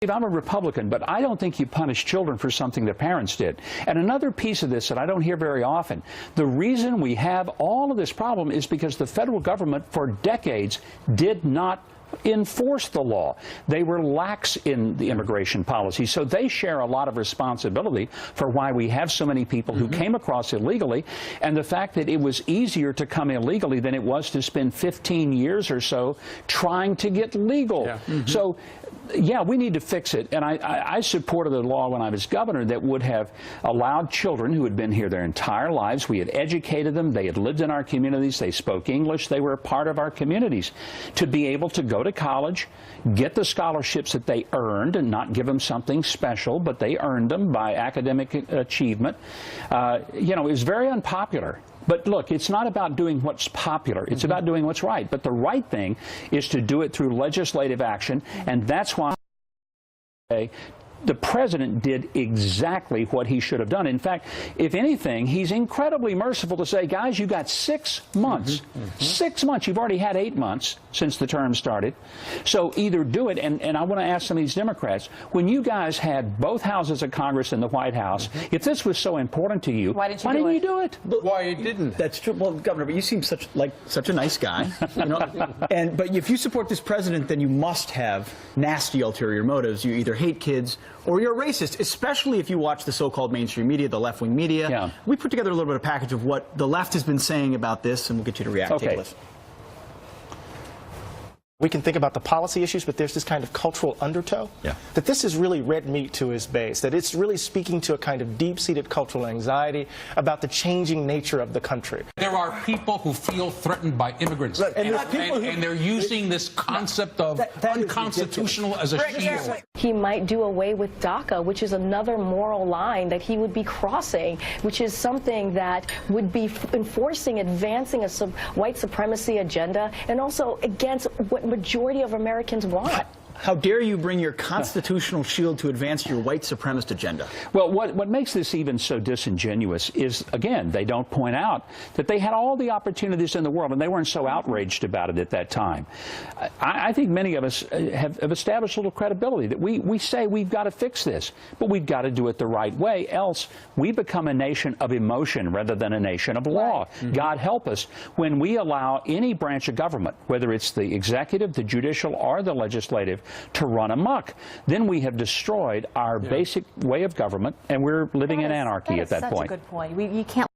I'm a Republican, but I don't think you punish children for something their parents did. And another piece of this that I don't hear very often, the reason we have all of this problem is because the federal government for decades did not enforce the law. They were lax in the immigration policy, so they share a lot of responsibility for why we have so many people who came across illegally, and the fact that it was easier to come illegally than it was to spend 15 years or so trying to get legal. So yeah, we need to fix it, and I supported the law when I was governor that would have allowed children who had been here their entire lives, we had educated them, they had lived in our communities, they spoke English, they were a part of our communities, to be able to go to college, get the scholarships that they earned, and not give them something special, but they earned them by academic achievement. You know, it was very unpopular. But look, it's not about doing what's popular. It's about doing what's right. But the right thing is to do it through legislative action, and that's why the president did exactly what he should have done. In fact, if anything, he's incredibly merciful to say, guys, you got 6 months. 6 months. You've already had 8 months since the term started. So either do it, and I want to ask some of these Democrats, when you guys had both houses of Congress and the White House, if this was so important to you, why didn't you do it? But why you didn't? That's true. Well, Governor, but you seem such a nice guy. You know? But if you support this president, then you must have nasty ulterior motives. You either hate kids or you're a racist, especially if you watch the so-called mainstream media, the left-wing media. Yeah. We put together a little bit of a package of what the left has been saying about this, and we'll get you to react. Okay. Take a listen. We can think about the policy issues, but there's this kind of cultural undertow. Yeah. That this is really red meat to his base, that it's really speaking to a kind of deep-seated cultural anxiety about the changing nature of the country. There are people who feel threatened by immigrants, and they're using this concept of unconstitutional as a shield. He might do away with DACA, which is another moral line that he would be crossing, which is something that would be enforcing, advancing a white supremacy agenda, and also against what majority of Americans want. How dare you bring your constitutional shield to advance your white supremacist agenda? Well, what makes this even so disingenuous is, again, they don't point out that they had all the opportunities in the world, and they weren't so outraged about it at that time. I think many of us have established a little credibility that we say we've got to fix this, but we've got to do it the right way, else we become a nation of emotion rather than a nation of law. God help us when we allow any branch of government, whether it's the executive, the judicial, or the legislative, to run amok. Then we have destroyed our basic way of government, and we're living in anarchy at that point. That's such a good point. You can't